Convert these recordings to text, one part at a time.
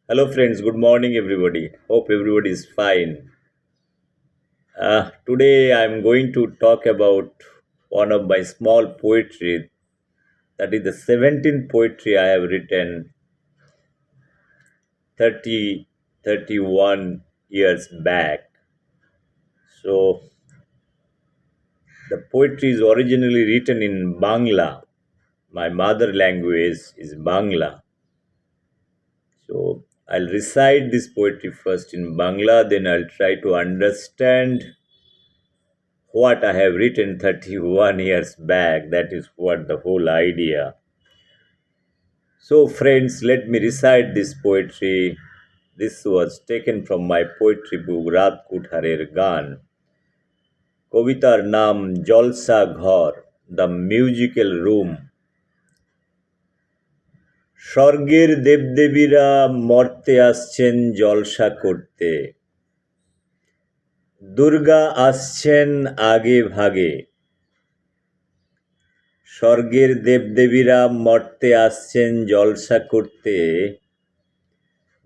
Hello, friends. Good morning, everybody. Hope everybody is fine. Today, I'm going to talk about one of my small poetry. That is the 17th poetry I have written 30, 31 years back. So, the poetry is originally written in Bangla. My mother language is Bangla. So, I'll recite this poetry first in Bangla, then I'll try to understand what I have written 31 years back. That is what the whole idea. So, friends, let me recite this poetry. This was taken from my poetry book, Raat Kutharer Gan. কবিতার নাম জলসা ঘর, the musical room. স্বর্গের দেবদেবীরা মর্তে আসছেন জলসা করতে, দুর্গা আসছেন আগে ভাগে। স্বর্গের দেবদেবীরা মর্তে আসছেন জলসা করতে,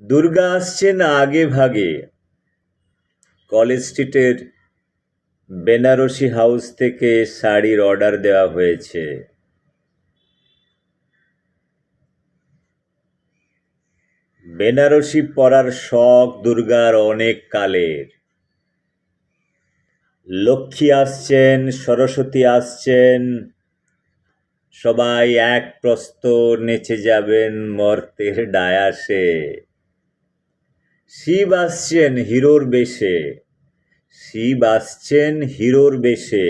দুর্গা আসছেন আগে ভাগে। কলেজ স্ট্রিটের বেনারসি হাউস থেকে শাড়ির অর্ডার দেওয়া হয়েছে। বেনারসি পরার শখ দুর্গার অনেক কালের। লক্ষ্মী আসছেন, সরস্বতী আসছেন, সবাই এক প্রস্ত নেচে যাবেন মর্তের ডায়াসে। শিব আসছেন হিরোর বেশে, শিব আসছেন হিরোর বেশে।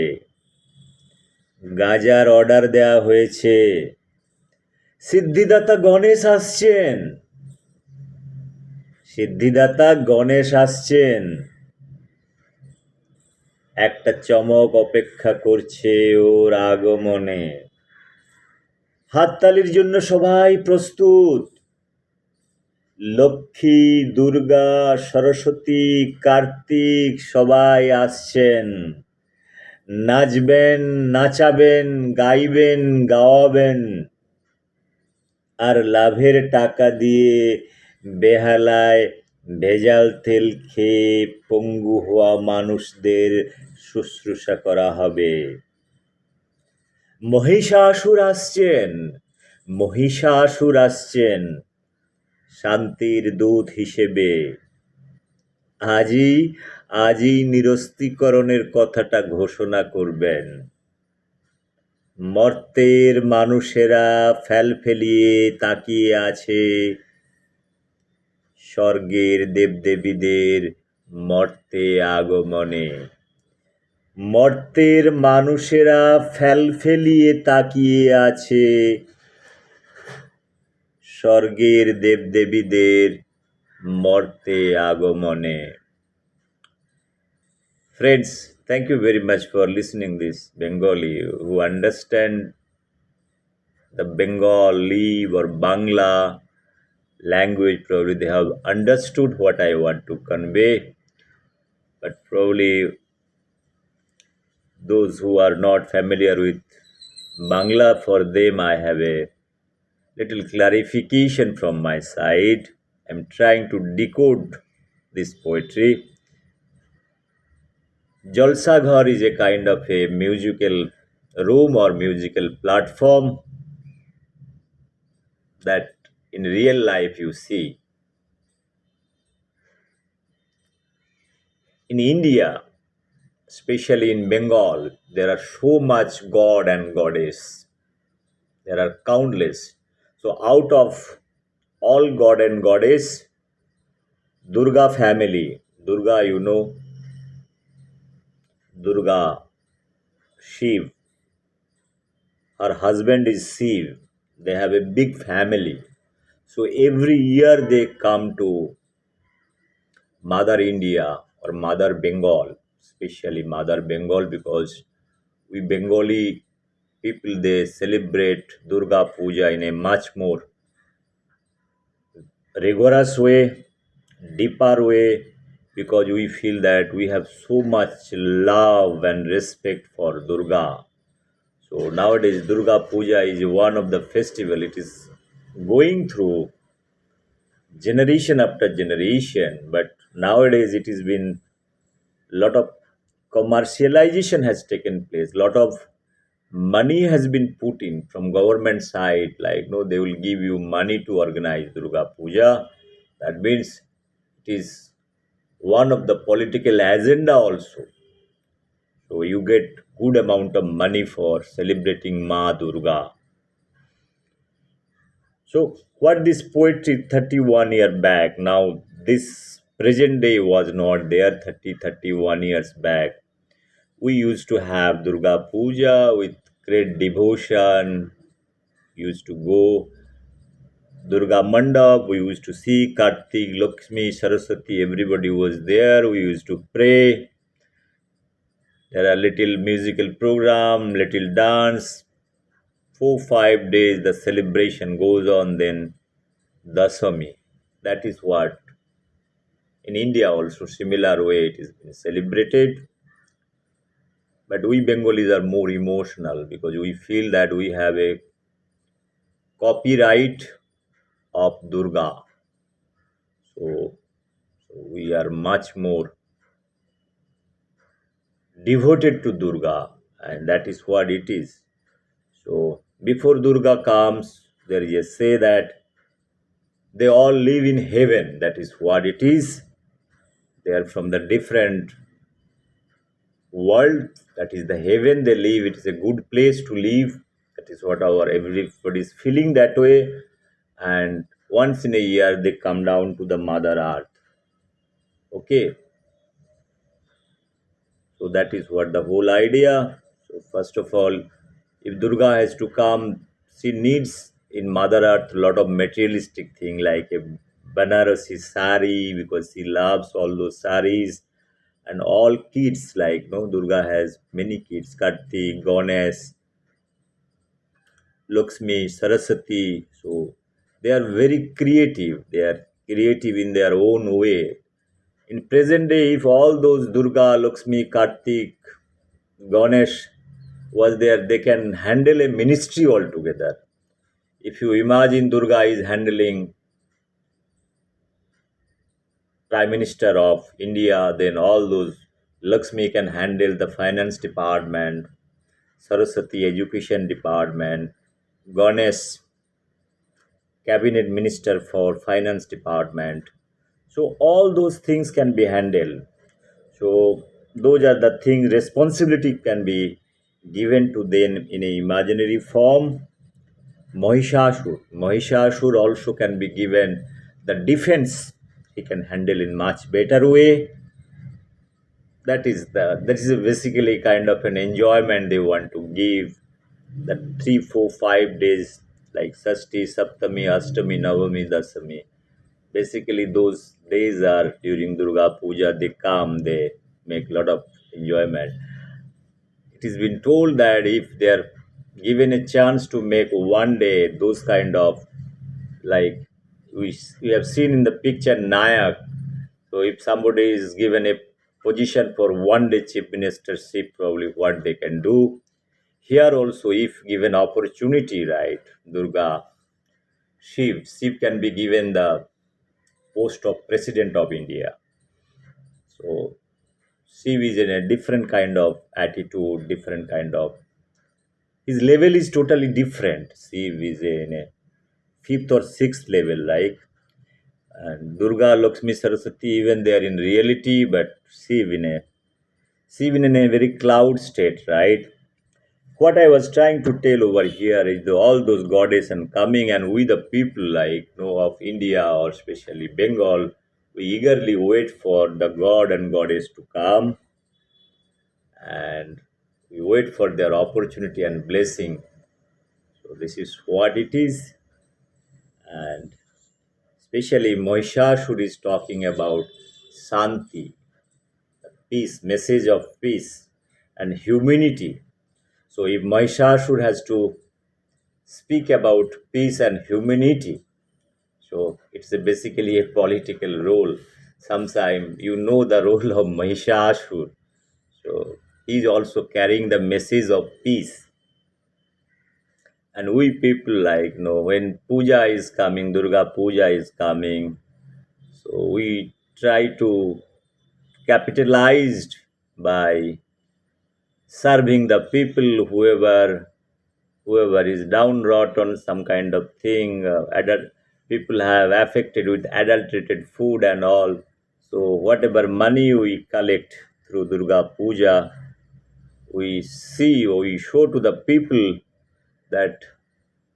গাজার অর্ডার দেয়া হয়েছে। সিদ্ধিদাতা গণেশ আসছেন, সিদ্ধিদাতা গণেশ আসছেন। একটা চমক অপেক্ষা করছে ওর আগমনে। হাততালির জন্য সবাই প্রস্তুত। লক্ষ্মী, দুর্গা, সরস্বতী, কার্তিক সবাই আসছেন। নাচবেন, নাচাবেন, গাইবেন, গাওয়াবেন। আর লাভের টাকা দিয়ে বেহালায় ভেজাল তেল খেয়ে পঙ্গু হওয়া মানুষদের শুশ্রূষা করা হবে। মহিষাসুর আসছেন, মহিষাসুর আসছেন শান্তির দূত হিসেবে। আজই নিরস্ত্রীকরণের কথাটা ঘোষণা করবেন। মর্তের মানুষেরা ফেলফেলিয়ে তাকিয়ে আছে স্বর্গের দেবদেবীদের মর্তে আগমনে। মর্তের মানুষেরা ফেলফেলিয়ে তাকিয়ে আছে স্বর্গের দেবদেবীদের মর্তে আগমনে। Friends, thank you very much for listening this Bengali who understand the Bengali or Bangla language. Probably they have understood what I want to convey, but probably those who are not familiar with Bangla, for them I have a little clarification from my side. I'm trying to decode this poetry. Jalsa Ghar is a kind of a musical room or musical platform that in real life you see. In India, especially in Bengal, there are so much god and goddess. There are countless. So out of all god and goddess, Durga family, Durga, you know, Durga, Shiv, her husband is Shiv. They have a big family. So every year they come to Mother India or Mother Bengal, especially Mother Bengal, because we Bengali people they celebrate Durga Puja in a much more rigorous way, deeper way, because we feel that we have so much love and respect for Durga. So nowadays Durga Puja is one of the festival. It is going through generation after generation. But nowadays it has been lot of commercialization has taken place, lot of money has been put in from government side, like no, they will give you money to organize Durga Puja. That means it is one of the political agenda also. So you get good amount of money for celebrating Ma Durga. So what this poetry 31 year back, now this present day was not there 31 years back. We used to have Durga Puja with great devotion. Used to go Durga Mandap. We used to see Kartik, Lakshmi, Saraswati. Everybody was there. We used to pray. There are little musical program, little dance. 4 5 days the celebration goes on. Then Dasami. That is what in India also similar way it is been celebrated. But we Bengalis are more emotional because we feel that we have a copyright of Durga. So we are much more devoted to Durga, and that is what it is. So before Durga comes, there is a say that they all live in heaven. That is what it is. They are from the different world. That is the heaven they live. It is a good place to live. That is what our everybody is feeling that way. And once in a year they come down to the Mother Earth. Okay, so that is what the whole idea. So first of all, if Durga has to come, she needs in Mother Earth a lot of materialistic thing like a Banarasi sari because she loves all those saris and all kids like no Durga has many kids Kartik, Ganesh, Lakshmi, Saraswati. So they are very creative. They are creative in their own way. In present day, if all those Durga, Lakshmi, Kartik, Ganesh was there, they can handle a ministry altogether. If you imagine Durga is handling Prime Minister of India, then all those Lakshmi can handle the finance department, Saraswati education department, Ganesh cabinet minister for finance department. So all those things can be handled. So those are the things responsibility can be given to them in a imaginary form. Mahishasur also can be given the defense. He can handle in much better way. That is basically kind of an enjoyment they want to give. The 3 4 5 days like Sashti, Saptami, Ashtami, Navami, Dasami. Basically, those days are during Durga Puja. They come, they make a lot of enjoyment. It has been told that if they are given a chance to make one day those kind of like we have seen in the picture Nayak. So if somebody is given a position for one day chief ministership, probably what they can do. Here also, if given opportunity, right, Durga, Shiv can be given the post of president of India. So Shiv is in a different kind of attitude, different kind of his level is totally different. Shiv is in a fifth or sixth level, like and Durga, Lakshmi, Saraswati, even they are in reality, but Shiv in a very cloud state, right? What I was trying to tell over here is all those goddess and coming and we the people like of India or especially Bengal, we eagerly wait for the god and goddess to come and we wait for their opportunity and blessing. So this is what it is, and especially Mohishashur is talking about Santi, peace, message of peace and humanity. So if Mahishasur has to speak about peace and humanity, so it's basically a political role. Sometimes you know the role of Mahishasur. So he's also carrying the message of peace. And we people like when Puja is coming, Durga Puja is coming. we try to capitalized by serving the people, whoever is downtrodden, some kind of thing. Adult people have affected with adulterated food and all. So whatever money we collect through Durga Puja, we see or we show to the people that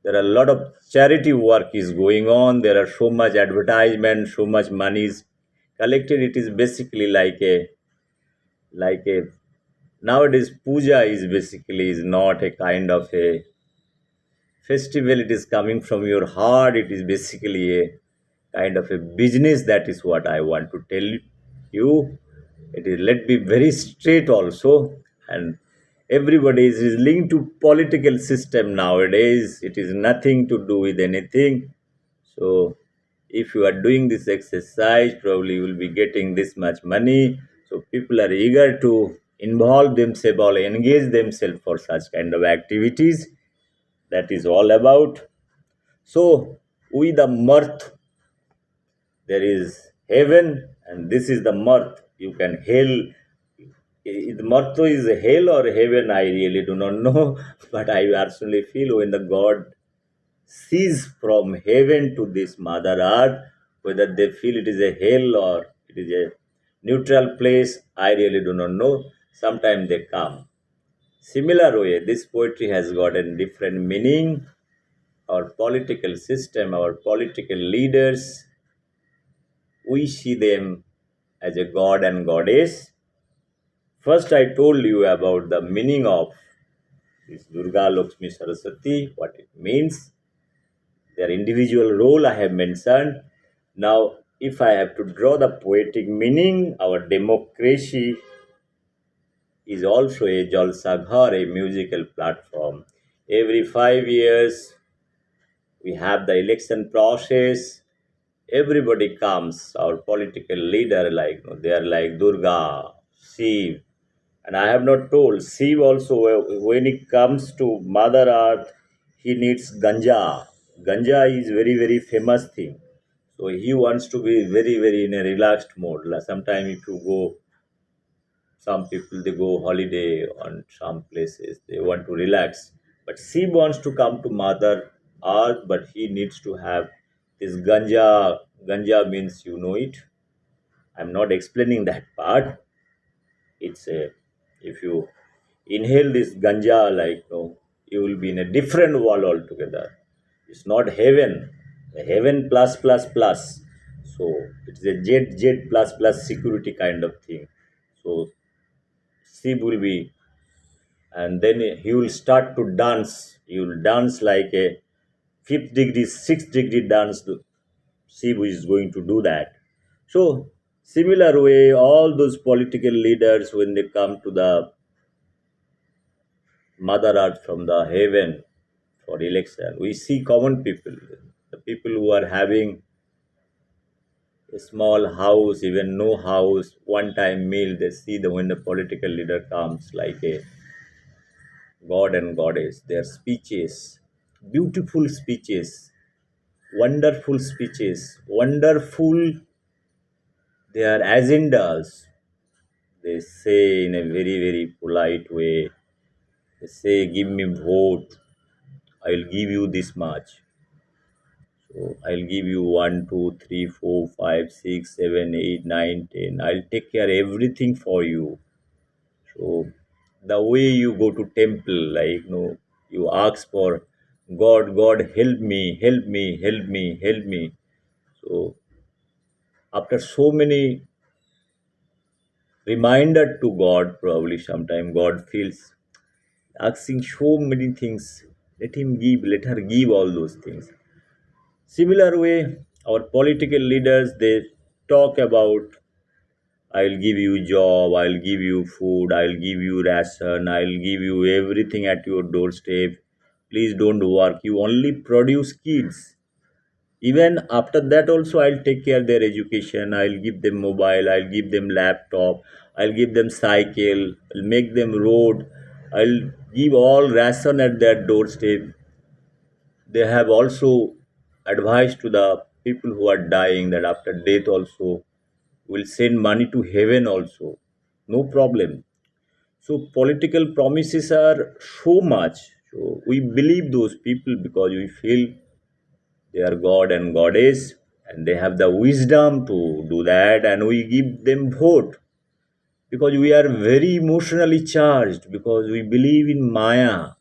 there are a lot of charity work is going on. There are so much advertisement, so much money is collected. It is basically like a nowadays puja is basically is not a kind of a festival. It is coming from your heart. It is basically a kind of a business. That is what I want to tell you. It is, let be very straight also. And everybody is linked to political system nowadays. It is nothing to do with anything. So if you are doing this exercise, probably you will be getting this much money. So people are eager to involve themselves or engage themselves for such kind of activities. That is all about. So with the mirth, there is heaven, and this is the mirth. You can hell. The mirth is hell or heaven, I really do not know. But I personally feel when the God sees from heaven to this Mother Earth, whether they feel it is a hell or it is a neutral place, I really do not know. Sometimes they come. Similar way, this poetry has got a different meaning. Our political system, our political leaders, we see them as a god and goddess. First, I told you about the meaning of this Durga Lakshmi Saraswati, what it means, their individual role I have mentioned. Now, if I have to draw the poetic meaning, our democracy is also a Jalsa Ghar, a musical platform. Every 5 years, we have the election process. Everybody comes, our political leader, like they are like Durga, Shiv, and I have not told Shiv also when it comes to Mother Earth, he needs ganja. Ganja is very famous thing. So he wants to be very in a relaxed mode. Sometimes if you go, some people they go holiday on some places, they want to relax. But Shiv wants to come to Mother Earth, but he needs to have this ganja. Ganja means you know it. I'm not explaining that part. It's a if you inhale this ganja, like no, you will be in a different world altogether. It's not heaven. Heaven plus. So it's a jet plus security kind of thing. So Sib will be, and then he will start to dance. He will dance like a fifth degree, sixth degree dance. Sib is going to do that. So similar way, all those political leaders when they come to the Mother Earth from the heaven for election, we see common people, the people who are having a small house, even no house, one time meal. They see the when the political leader comes like a god and goddess. Their speeches, beautiful speeches, wonderful speeches, wonderful their agendas. They say in a very polite way. They say, "Give me vote. I'll give you this much. So I'll give you one, two, three, four, five, 6, 7, 8, 9, 10. I'll take care everything for you." So the way you go to temple, like you ask for God, help me, help me. So after so many reminder to God, probably sometime God feels asking so many things. Let him give, let her give all those things. Similar way, our political leaders they talk about I'll give you job, I'll give you food, I'll give you ration, I'll give you everything at your doorstep. Please don't work. You only produce kids. Even after that also I'll take care their education. I'll give them mobile, I'll give them laptop, I'll give them cycle, I'll make them road, I'll give all ration at their doorstep. They have also advised to the people who are dying that after death also will send money to heaven also. No problem. So political promises are so much. So we believe those people because we feel they are God and Goddess and they have the wisdom to do that, and we give them vote because we are very emotionally charged because we believe in Maya.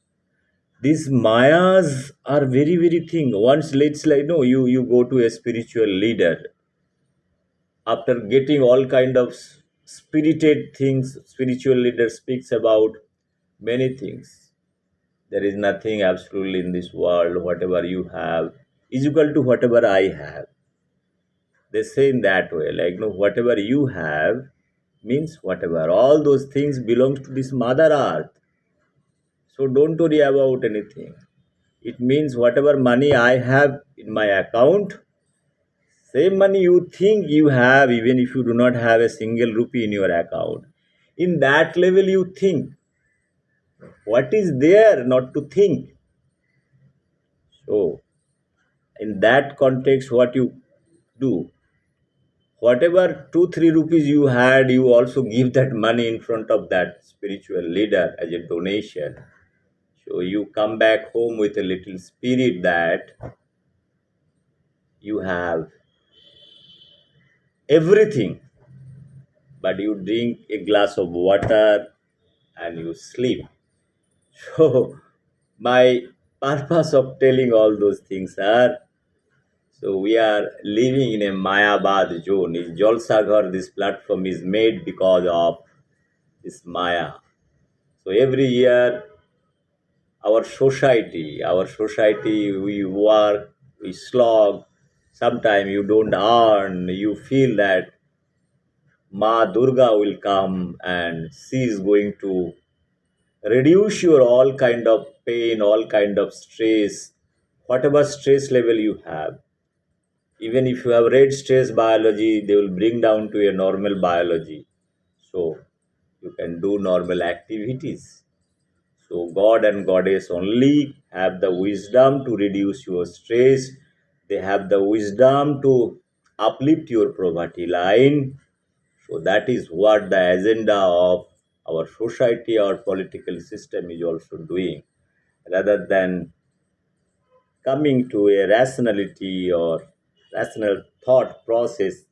These Mayas are very, very thing. Once let's like no, you go to a spiritual leader after getting all kind of spirited things. Spiritual leader speaks about many things. There is nothing absolutely in this world. Whatever you have is equal to whatever I have. They say in that way, like no, whatever you have means whatever. All those things belongs to this Mother Earth. So don't worry about anything. It means whatever money I have in my account, same money you think you have, even if you do not have a single rupee in your account. In that level, you think. What is there not to think? So, in that context, what you do, whatever 2 3 rupees you had, you also give that money in front of that spiritual leader as a donation. So, you come back home with a little spirit that you have everything, but you drink a glass of water and you sleep. So, my purpose of telling all those things are, so we are living in a Mayabad zone. In Jalsaghar, this platform is made because of this Maya. So every year, we work, we slog. Sometimes you don't earn. You feel that Ma Durga will come and she is going to reduce your all kind of pain, all kind of stress, whatever stress level you have. Even if you have read stress biology, they will bring down to a normal biology. So you can do normal activities. So God and Goddess only have the wisdom to reduce your stress. They have the wisdom to uplift your poverty line. So that is what the agenda of our society or political system is also doing, rather than coming to a rationality or rational thought process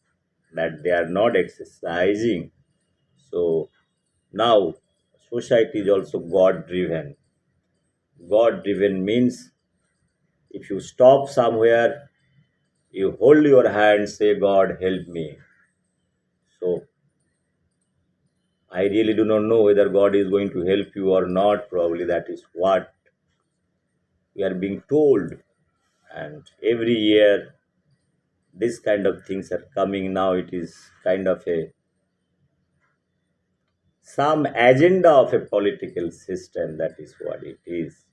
that they are not exercising. So now society is also God driven. God driven means if you stop somewhere, you hold your hand, say, God help me. So I really do not know whether God is going to help you or not. Probably that is what we are being told. And every year, this kind of things are coming now. It is kind of a some agenda of a political system. That is what it is.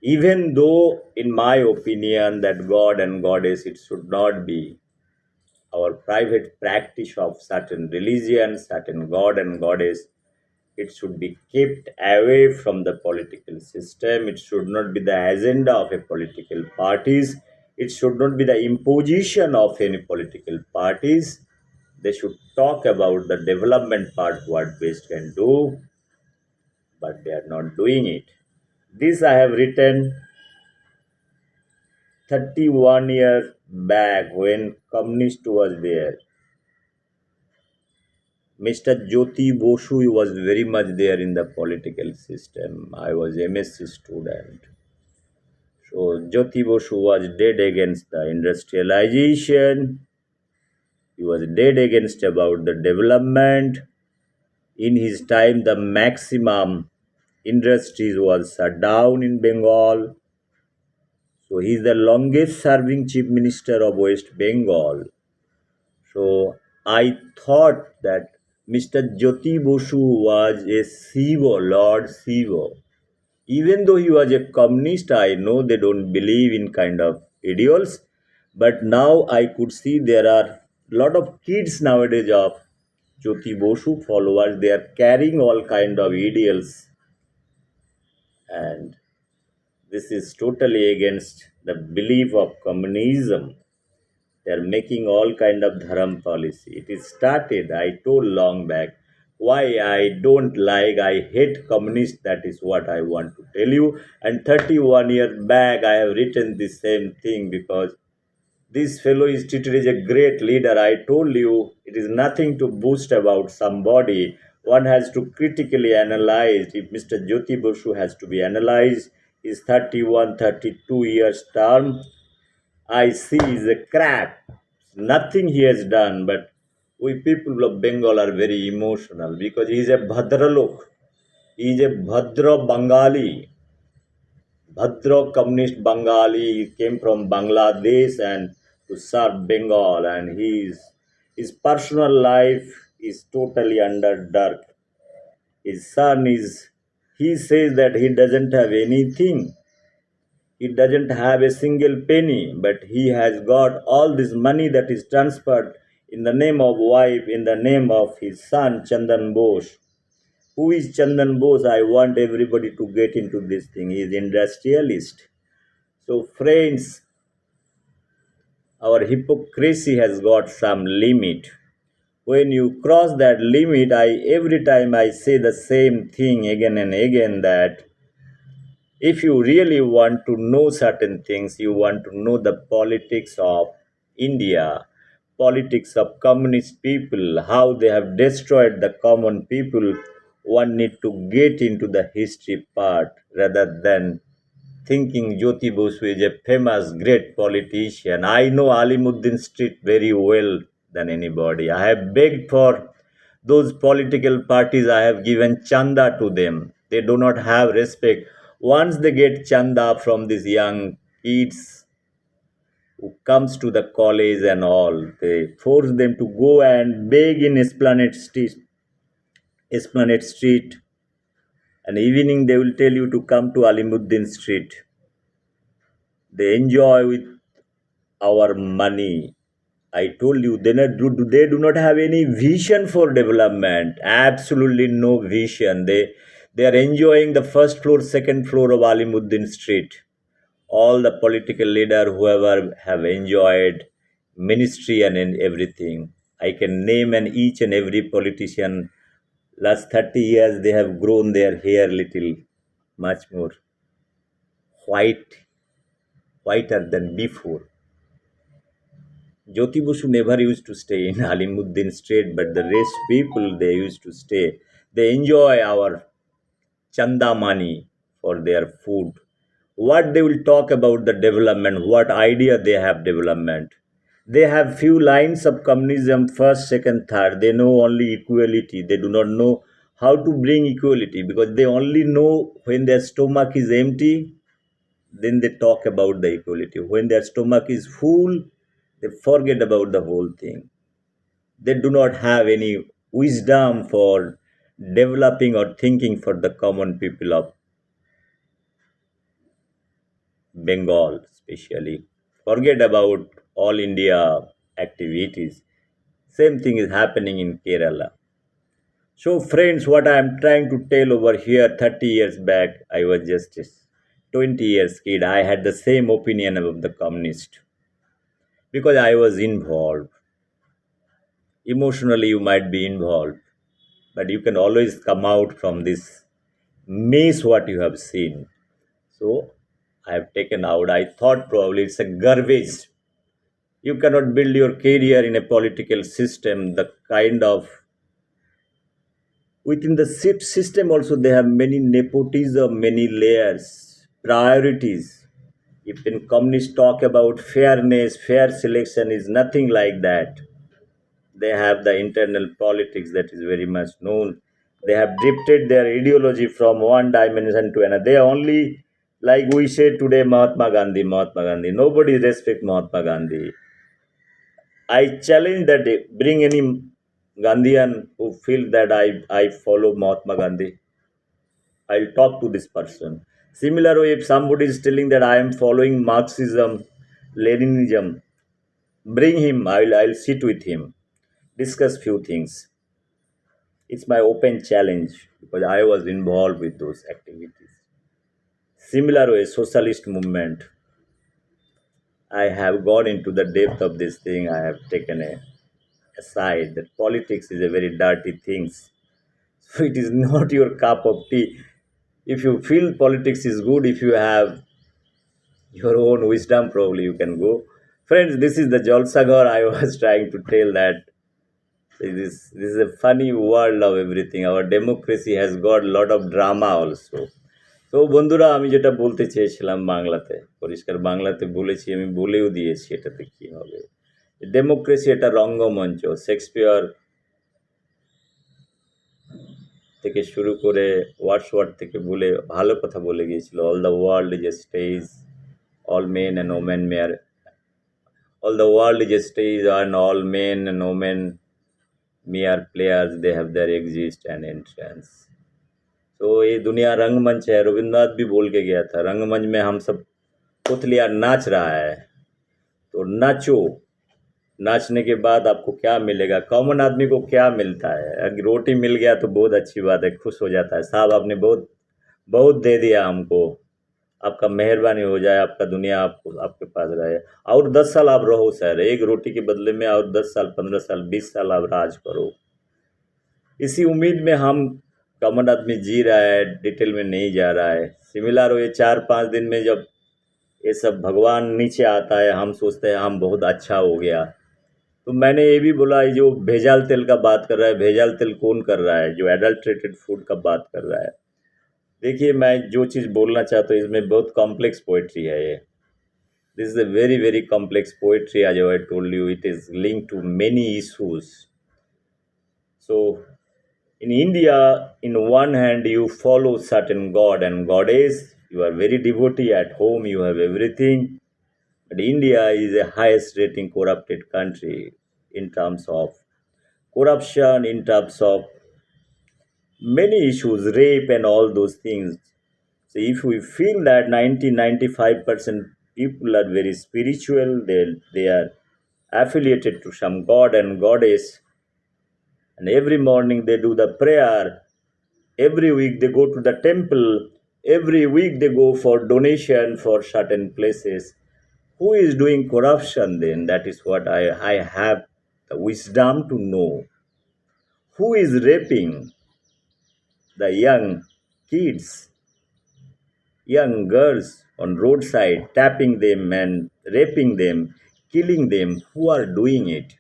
Even though, in my opinion, that God and Goddess, it should not be our private practice of certain religion, certain God and Goddess. It should be kept away from the political system. It should not be the agenda of a political parties. It should not be the imposition of any political parties. They should talk about the development part, what best can do, but they are not doing it. This I have written 31 years back when communist was there. Mr. Jyoti Bosu was very much there in the political system. I was MSc student. So Jyoti Bosu was dead against the industrialization. He was dead against about the development. In his time, the maximum industries was shut down in Bengal. So he is the longest serving chief minister of West Bengal. So I thought that Mr. Jyoti Bosu was a Shiva, Lord Shiva. Even though he was a communist, I know they don't believe in kind of ideals. But now I could see there are a lot of kids nowadays of Jyoti Bosu followers. They are carrying all kind of ideals, and this is totally against the belief of communism. They're making all kind of dharam policy. It is started, I told long back, why I don't like, I hate communists, that is what I want to tell you. And 31 years back, I have written the same thing because this fellow is treated as a great leader. I told you it is nothing to boast about somebody. One has to critically analyze. If Mr. Jyoti Basu has to be analyzed, his 31, 32 years term, I see is a crap. Nothing he has done, but we people of Bengal are very emotional because he is a Bhadralok. He is a Bhadra Bengali. Bhadra communist Bengali. He came from Bangladesh and to serve Bengal, and his personal life is totally under dark. His son is, he says that he doesn't have anything. He doesn't have a single penny, but he has got all this money that is transferred in the name of wife, in the name of his son Chandan Bose. Who is Chandan Bose? I want everybody to get into this thing. He is industrialist. So friends, our hypocrisy has got some limit. When you cross that limit, I every time I say the same thing again and again that if you really want to know certain things, you want to know the politics of India, politics of communist people, how they have destroyed the common people, one need to get into the history part rather than thinking Jyoti Basu is a famous great politician. I know Alimuddin Street very well than anybody. I have begged for those political parties, I have given chanda to them. They do not have respect. Once they get chanda from these young kids who comes to the college and all, they force them to go and beg in Esplanade Street. And evening they will tell you to come to Alimuddin Street. They enjoy with our money. I told you they do not have any vision for development. Absolutely no vision. They are enjoying the first floor, second floor of Alimuddin Street. All the political leader whoever have enjoyed ministry and in everything. I can name and each and every politician. Last 30 years they have grown their hair little much more white, whiter than before. Jyoti Basu never used to stay in Alimuddin Street, but the rest people they used to stay. They enjoy our chanda money for their food. What they will talk about the development, what idea they have development. They have few lines of communism, first, second, third. They know only equality. They do not know how to bring equality because they only know when their stomach is empty, then they talk about the equality. When their stomach is full, they forget about the whole thing. They do not have any wisdom for developing or thinking for the common people of Bengal, especially. Forget about all India activities. Same thing is happening in Kerala. So, friends, what I am trying to tell over here 30 years back, I was just a 20 years kid. I had the same opinion about the communist because I was involved. Emotionally, you might be involved, but you can always come out from this maze what you have seen. So, I have taken out. I thought probably it's a garbage. You cannot build your career in a political system. The kind of within the system also they have many nepotism, many layers, priorities. If in communists talk about fairness, fair selection is nothing like that. They have the internal politics that is very much known. They have drifted their ideology from one dimension to another. They are only like we say today, Mahatma Gandhi, Mahatma Gandhi. Nobody respect Mahatma Gandhi. I challenge that bring any Gandhian who feel that I follow Mahatma Gandhi. I'll talk to this person. Similar way, if somebody is telling that I am following Marxism, Leninism, bring him. I'll sit with him, discuss few things. It's my open challenge because I was involved with those activities. Similar way, socialist movement. I have gone into the depth of this thing. I have taken a aside that politics is a very dirty thing. So it is not your cup of tea. If you feel politics is good, if you have your own wisdom, probably you can go. Friends, this is the Jalsaghar. I was trying to tell that this is a funny world of everything. Our democracy has got a lot of drama also. তো বন্ধুরা, আমি যেটা বলতে চেয়েছিলাম বাংলাতে, পরিষ্কার বাংলাতে বলেছি, আমি বলেও দিয়েছি এটাতে কি হবে। ডেমোক্রেসি এটা রঙ্গমঞ্চ। শেক্সপিয়ার থেকে শুরু করে ওয়ার্ডসওয়ার্থ থেকে বলে ভালো কথা বলে গিয়েছিল, all the world is a stage, all men and women mere, all the world is a stage and all men and women mere players, they have their exist and entrance. तो ये दुनिया रंगमंच है। रविन्द्रनाथ भी बोल के गया था, रंगमंच में हम सब पुतलियाँ नाच रहा है, तो नाचो। नाचने के बाद आपको क्या मिलेगा? कॉमन आदमी को क्या मिलता है? अगर रोटी मिल गया तो बहुत अच्छी बात है, खुश हो जाता है, साहब आपने बहुत बहुत दे दिया हमको, आपका मेहरबानी हो जाए, आपका दुनिया आपको आपके पास रहे, और 10 साल आप रहो सर, एक रोटी के बदले में और 10 साल, 15 साल, 20 साल आप राज करो। इसी उम्मीद में हम कॉमन आदमी जी रहा है, डिटेल में नहीं जा रहा है। सिमिलर हो, ये 4-5 दिन में जब ये सब भगवान नीचे आता है, हम सोचते हैं हम बहुत अच्छा हो गया। तो मैंने ये भी बोला, ये जो भेजाल तेल का बात कर रहा है, भेजाल तेल कौन कर रहा है? जो एडल्ट्रेटेड फूड का बात कर रहा है। देखिए, मैं जो चीज़ बोलना चाहता हूँ इसमें बहुत कॉम्प्लेक्स पोइट्री है ये। This is a very very complex poetry, as I told you, it is linked to many issues. So in India, in one hand you follow certain god and goddess, you are very devotee at home, you have everything. But India is the highest rating corrupted country in terms of corruption, in terms of many issues, rape and all those things. So if we feel that 90-95% people are very spiritual, they are affiliated to some god and goddess, and every morning they do the prayer, every week they go to the temple, every week they go for donation for certain places. Who is doing corruption then? That is what I have the wisdom to know. Who is raping the young kids, young girls on roadside, tapping them and raping them, killing them? Who are doing it?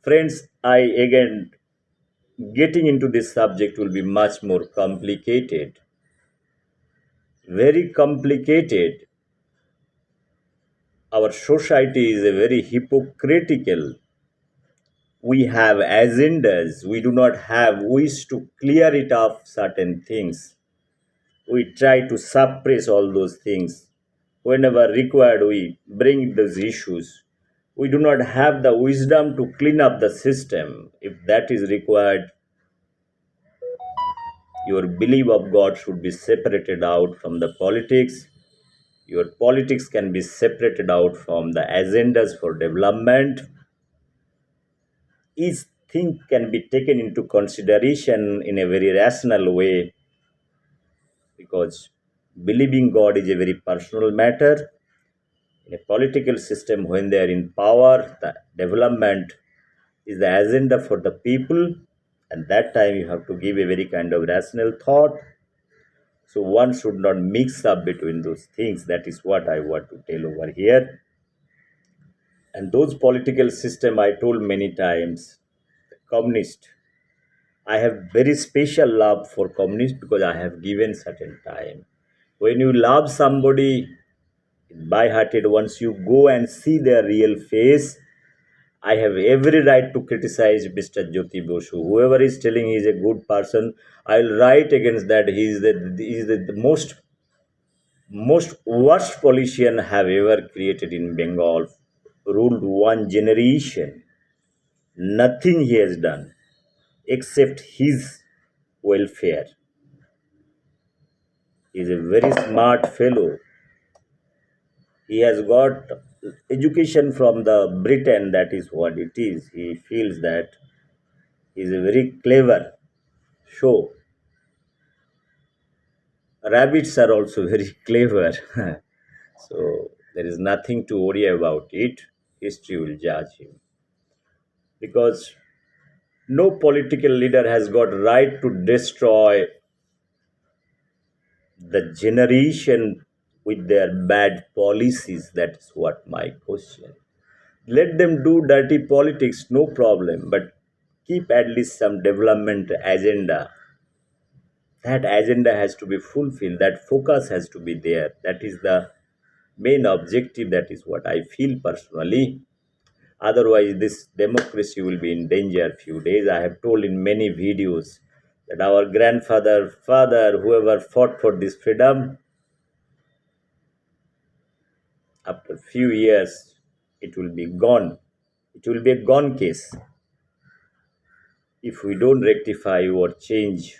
Friends, I again getting into this subject will be much more complicated, very complicated. Our society is a very hypocritical. We have agendas, we do not have wish to clear it off certain things. We try to suppress all those things. Whenever required, we bring those issues. We do not have the wisdom to clean up the system. If that is required, your belief of God should be separated out from the politics. Your politics can be separated out from the agendas for development. Each thing can be taken into consideration in a very rational way, because believing God is a very personal matter. In a political system, when they are in power, the development is the agenda for the people, and that time you have to give a very kind of rational thought. So one should not mix up between those things. That is what I want to tell over here. And those political system, I told many times, the communist. I have very special love for communist because I have given certain time. When you love somebody by-hearted, once you go and see their real face, I have every right to criticize Mr. Jyoti Bosu. Whoever is telling he is a good person, I'll write against that. He is the most worst politician have ever created in Bengal. Ruled one generation. Nothing he has done except his welfare. He is a very smart fellow. He has got education from the Britain. That is what it is. He feels that he is a very clever show. Rabbits are also very clever. So There is nothing to worry about it. History will judge him. Because no political leader has got right to destroy the generation with their bad policies. That's what my question. Let them do dirty politics, no problem, but keep at least some development agenda. That agenda has to be fulfilled, that focus has to be there. That is the main objective. That is what I feel personally. Otherwise, this democracy will be in danger few days. I have told in many videos that our grandfather, father, whoever fought for this freedom, after few years, it will be gone. It will be a gone case if we don't rectify or change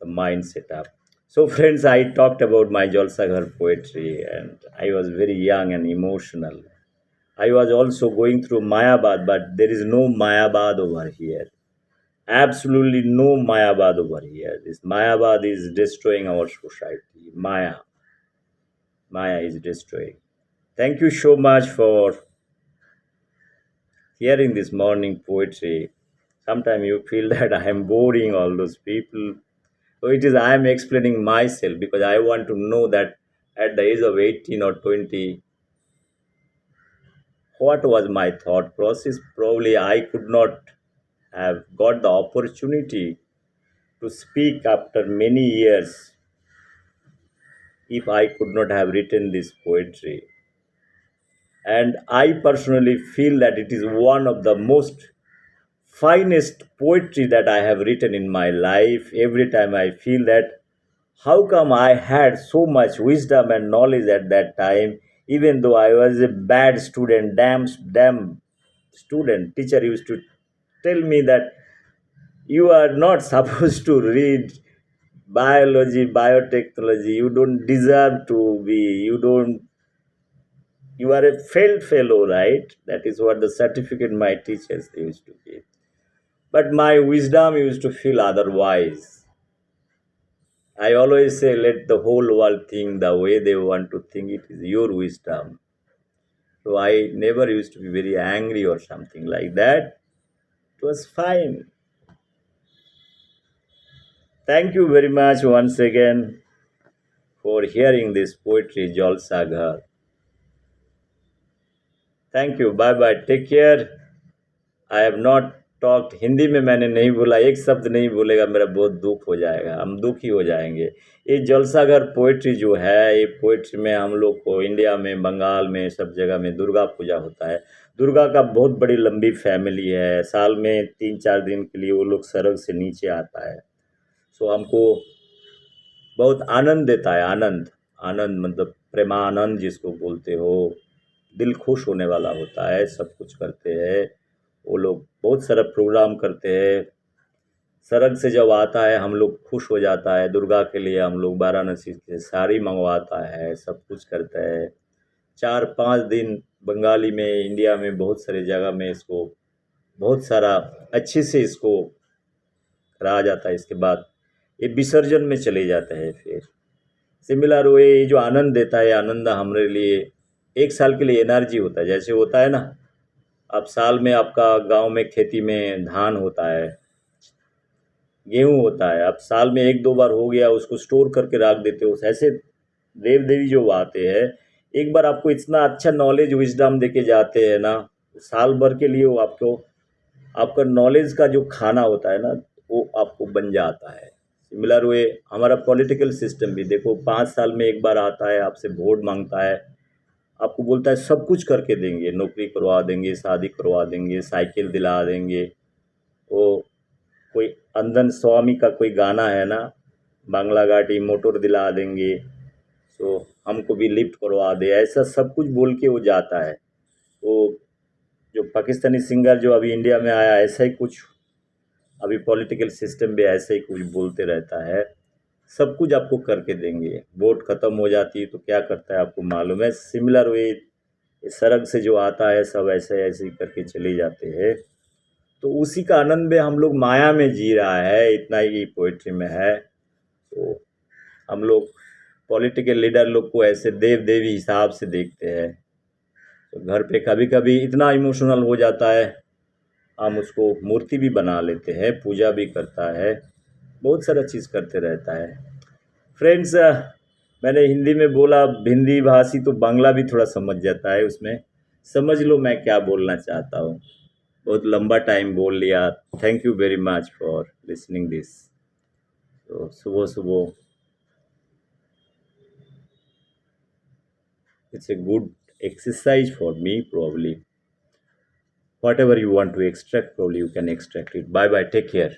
the mindset up. So, friends, I talked about my Jalsaghar poetry, and I was very young and emotional. I was also going through Mayabad, but there is no Mayabad over here. Absolutely no Mayabad over here. This Mayabad is destroying our society. Maya is destroying. Thank you so much for hearing this morning poetry. Sometimes you feel that I am boring all those people. So it is I am explaining myself because I want to know that at the age of 18 or 20, what was my thought process. Probably I could not have got the opportunity to speak after many years if I could not have written this poetry. And I personally feel that it is one of the most finest poetry that I have written in my life. Every time I feel that how come I had so much wisdom and knowledge at that time, even though I was a bad student, damn student. Teacher used to tell me that you are not supposed to read biology, biotechnology. You don't deserve to be. You are a failed fellow, right? That is what the certificate my teachers used to give. But my wisdom used to feel otherwise. I always say, let the whole world think the way they want to think. It is your wisdom. So I never used to be very angry or something like that. It was fine. Thank you very much once again for hearing this poetry, Jol Sagar. Thank you bye bye take care I have not talked Hindi में मैंने नहीं बोला एक शब्द नहीं बोलेगा मेरा बहुत दुख हो जाएगा हम दुखी हो जाएंगे ये जलसाघर पोइट्री जो है ये पोइट्री में हम लोग को इंडिया में बंगाल में सब जगह में दुर्गा पूजा होता है दुर्गा का बहुत बड़ी लंबी फैमिली है साल में 3-4 दिन के लिए वो लोग सड़क से नीचे आता है सो हमको बहुत आनंद देता है आनंद आनंद मतलब प्रेमानंद जिसको बोलते हो दिल खुश होने वाला होता है सब कुछ करते हैं वो लोग बहुत सारा प्रोग्राम करते हैं सड़क से जब आता है हम लोग खुश हो जाता है दुर्गा के लिए हम लोग वाराणसी से साड़ी मंगवाता है सब कुछ करते हैं 4-5 दिन बंगाली में इंडिया में बहुत सारे जगह में इसको बहुत सारा अच्छे से इसको करा जाता है इसके बाद ये विसर्जन में चले जाते हैं फिर सिमिलर वे ये जो आनंद देता है आनंद हमारे लिए एक साल के लिए एनर्जी होता है जैसे होता है ना अब साल में आपका गांव में खेती में धान होता है गेहूं होता है अब साल में 1-2 बार हो गया उसको स्टोर करके रख देते हो ऐसे देव देवी जो आते हैं एक बार आपको इतना अच्छा नॉलेज विजडम देके जाते हैं ना साल भर के लिए वो आपको आपका नॉलेज का जो खाना होता है ना वो आपको बन जाता है सिमिलर वे हमारा पॉलिटिकल सिस्टम भी देखो 5 साल में एक बार आता है आपसे वोट मांगता है आपको बोलता है सब कुछ करके देंगे नौकरी करवा देंगे शादी करवा देंगे साइकिल दिला देंगे वो कोई अंदन स्वामी का कोई गाना है ना बांग्ला गाड़ी मोटर दिला देंगे सो हमको भी लिफ्ट करवा दे ऐसा सब कुछ बोल के वो जाता है वो जो पाकिस्तानी सिंगर जो अभी इंडिया में आया ऐसा ही कुछ अभी पॉलिटिकल सिस्टम भी ऐसे ही कुछ बोलते रहता है सब कुछ आपको करके देंगे वोट ख़त्म हो जाती है तो क्या करता है आपको मालूम है सिमिलर वे सड़क से जो आता है सब ऐसे ऐसे ही करके चले जाते हैं तो उसी का आनंद में हम लोग माया में जी रहा है इतना ही पोइट्री में है तो हम लोग पॉलिटिकल लीडर लोग को ऐसे देव देवी हिसाब से देखते हैं तो घर पे कभी कभी इतना इमोशनल हो जाता है, हम उसको मूर्ति भी बना लेते हैं, पूजा भी करता है, बहुत सारा चीज़ करते रहता है। फ्रेंड्स, मैंने हिंदी में बोला, हिंदी भाषी तो बांग्ला भी थोड़ा समझ जाता है, उसमें समझ लो मैं क्या बोलना चाहता हूँ। बहुत लंबा टाइम बोल लिया। Thank you very much for listening this. तो सुबह सुबह it's a good exercise for me probably. Whatever you want to extract, probably you can extract it. Bye bye, take care.